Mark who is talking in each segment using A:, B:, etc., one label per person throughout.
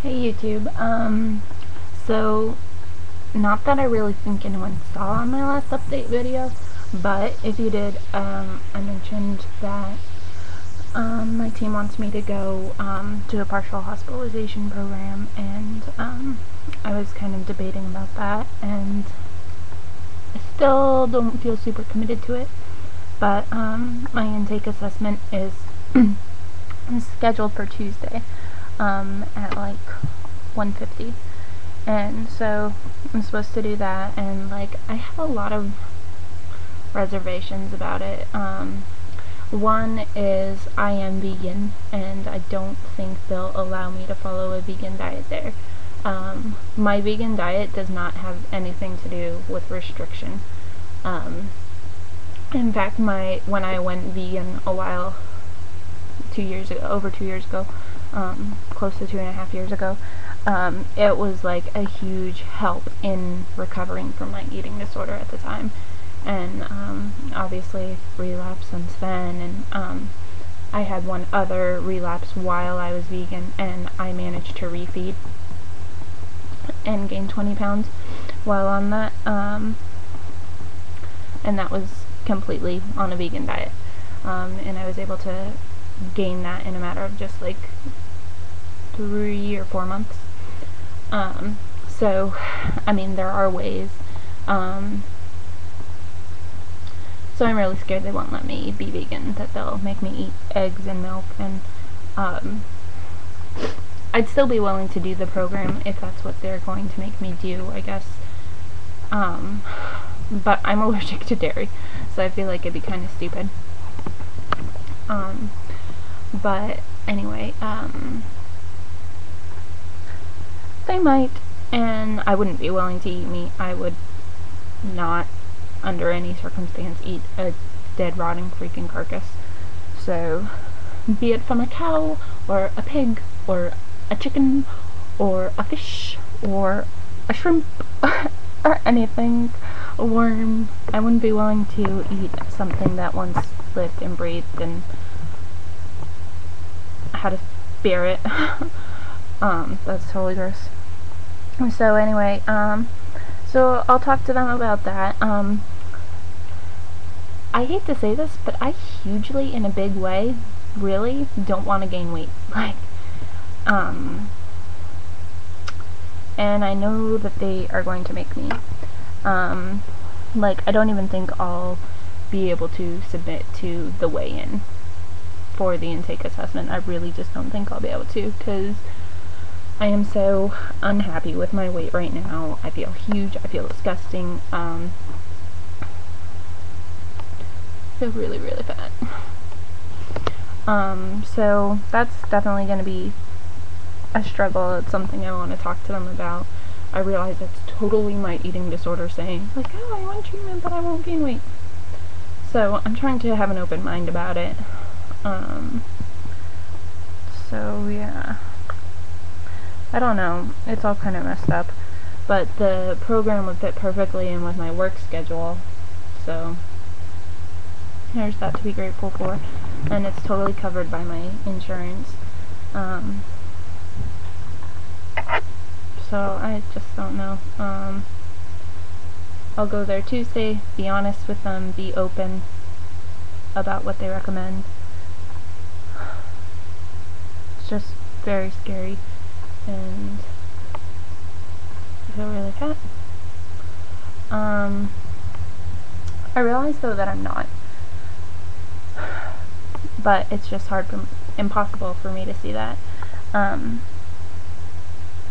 A: Hey YouTube, so not that I really think anyone saw my last update video, but if you did, I mentioned that my team wants me to go to a partial hospitalization program, and I was kind of debating about that, and I still don't feel super committed to it, but my intake assessment is scheduled for Tuesday at like 1:50, and so I'm supposed to do that, and like I have a lot of reservations about it. One is I am vegan, and I don't think they'll allow me to follow a vegan diet there. My vegan diet does not have anything to do with restriction. In fact, when I went vegan a while, 2 years ago, over 2 years ago, close to 2.5 years ago, it was like a huge help in recovering from my eating disorder at the time, and obviously relapsed since then, and I had one other relapse while I was vegan, and I managed to refeed and gain 20 pounds while on that, and that was completely on a vegan diet, and I was able to gain that in a matter of just like 3 or 4 months. So I mean, there are ways. So I'm really scared they won't let me be vegan, that they'll make me eat eggs and milk, and I'd still be willing to do the program if that's what they're going to make me do, I guess. But I'm allergic to dairy, so I feel like it'd be kind of stupid. But anyway, they might, and I wouldn't be willing to eat meat. I would not, under any circumstance, eat a dead, rotting freaking carcass. So, be it from a cow, or a pig, or a chicken, or a fish, or a shrimp, or anything, a worm, I wouldn't be willing to eat something that once lived and breathed and had a spirit. That's totally gross. So anyway, so I'll talk to them about that. I hate to say this, but I hugely, in a big way, really don't want to gain weight. Like, and I know that they are going to make me. Like, I don't even think I'll be able to submit to the weigh-in for the intake assessment. I really just don't think I'll be able to, because I am so unhappy with my weight right now. I feel huge. I feel disgusting. I feel really, really fat. So that's definitely going to be a struggle. It's something I want to talk to them about. I realize it's totally my eating disorder saying, like, oh, I want treatment, but I won't gain weight. So I'm trying to have an open mind about it. So yeah, I don't know, it's all kind of messed up, but the program would fit perfectly in with my work schedule, so there's that to be grateful for, and it's totally covered by my insurance. So I just don't know. I'll go there Tuesday, be honest with them, be open about what they recommend. It's just very scary, and I feel really fat. I realize though that I'm not, but it's just impossible for me to see that.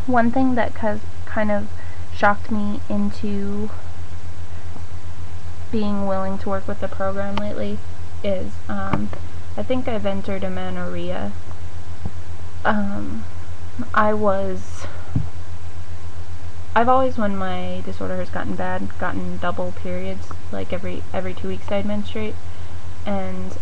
A: One thing that kind of shocked me into being willing to work with the program lately is, I think I've entered amenorrhea. I've always, when my disorder has gotten bad, gotten double periods, like every 2 weeks I'd menstruate, and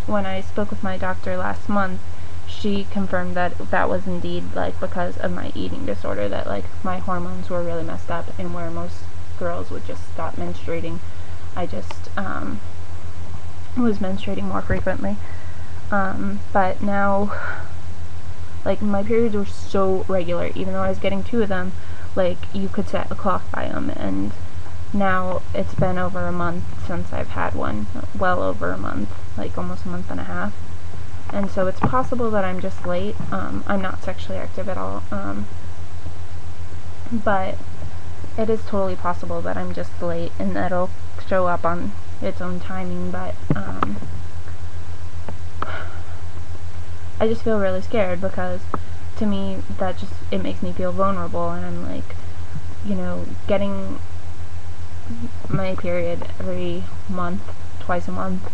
A: when I spoke with my doctor last month, she confirmed that that was indeed, like, because of my eating disorder, that, like, my hormones were really messed up, and where most girls would just stop menstruating, I just was menstruating more frequently. But now Like, my periods were so regular, even though I was getting 2 of them. Like, you could set a clock by them, and now it's been over a month since I've had one. Well over a month, like almost a month and a half. And so it's possible that I'm just late. I'm not sexually active at all, but it is totally possible that I'm just late and that it'll show up on its own timing, but I just feel really scared, because to me that just, it makes me feel vulnerable, and I'm like, you know, getting my period every month, twice a month,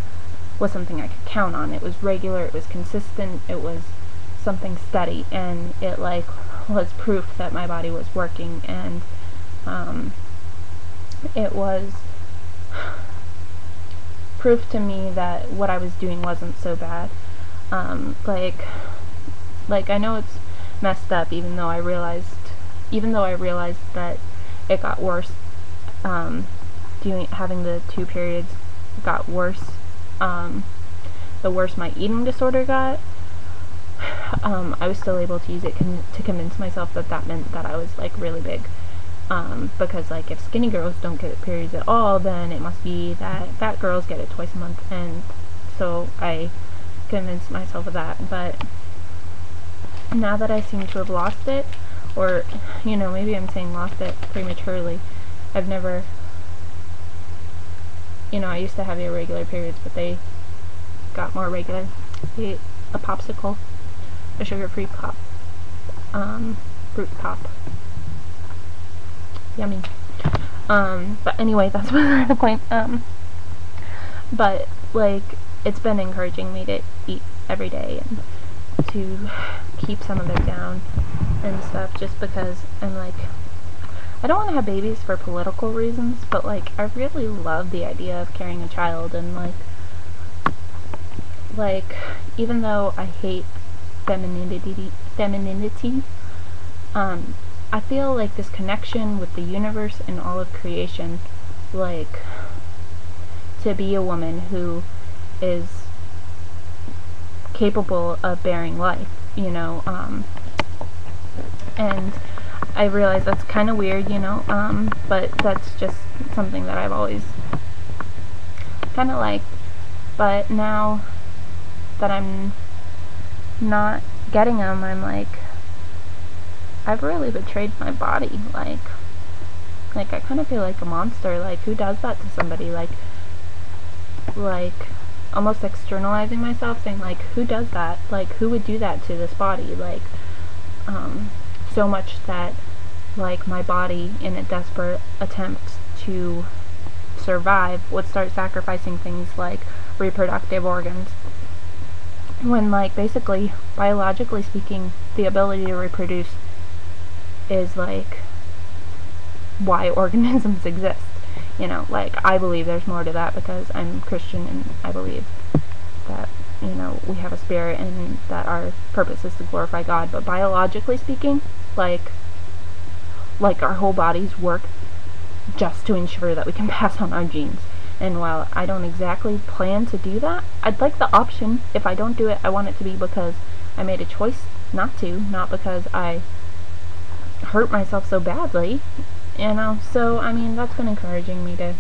A: was something I could count on. It was regular, it was consistent, it was something steady, and it like was proof that my body was working, and it was proof to me that what I was doing wasn't so bad. Like I know it's messed up, even though I realized that it got worse. Having the 2 periods got worse. The worse my eating disorder got, I was still able to use it to convince myself that meant that I was like really big. Because like, if skinny girls don't get periods at all, then it must be that fat girls get it twice a month, and so I convinced myself of that. But now that I seem to have lost it, or, you know, maybe I'm saying lost it prematurely, I've never, you know, I used to have irregular periods, but they got more regular. I ate a popsicle, a sugar-free pop, fruit pop. Yummy. But anyway, that's beside the point. But like, it's been encouraging me to eat every day and to keep some of it down and stuff, just because I'm like, I don't want to have babies for political reasons, but like, I really love the idea of carrying a child, and like even though I hate femininity, I feel like this connection with the universe and all of creation, like, to be a woman who is capable of bearing life, you know, and I realize that's kind of weird, you know, but that's just something that I've always kind of liked. But now that I'm not getting them, I'm like, I've really betrayed my body. Like I kind of feel like a monster. Like, who does that to somebody? Like almost externalizing myself, saying like, who does that? Like, who would do that to this body? Like, so much that, like, my body, in a desperate attempt to survive, would start sacrificing things like reproductive organs, when, like, basically, biologically speaking, the ability to reproduce is like why organisms exist. You know, like, I believe there's more to that, because I'm Christian, and I believe that, you know, we have a spirit and that our purpose is to glorify God. But biologically speaking, like our whole bodies work just to ensure that we can pass on our genes. And while I don't exactly plan to do that, I'd like the option. If I don't do it, I want it to be because I made a choice not to, not because I hurt myself so badly, you know. So, I mean, that's been encouraging me to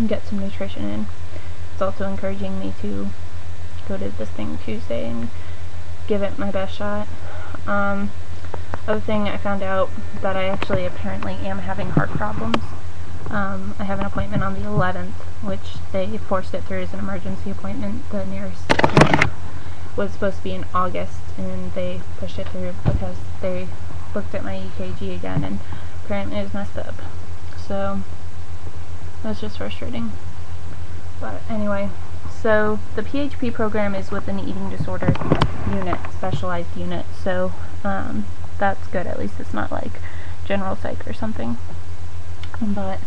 A: get some nutrition in. It's also encouraging me to go to this thing Tuesday and give it my best shot. Other thing, I found out that I actually apparently am having heart problems. I have an appointment on the 11th, which they forced it through as an emergency appointment. The nearest one was supposed to be in August, and they pushed it through because they looked at my EKG again, and apparently it was messed up. So that's just frustrating. But anyway, so the PHP program is with an eating disorder unit, specialized unit, so that's good. At least it's not like general psych or something. But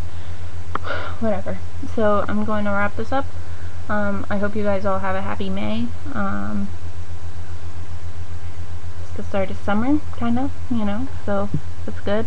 A: whatever. So I'm going to wrap this up. I hope you guys all have a happy May. It's the start of summer, kind of, you know, so that's good.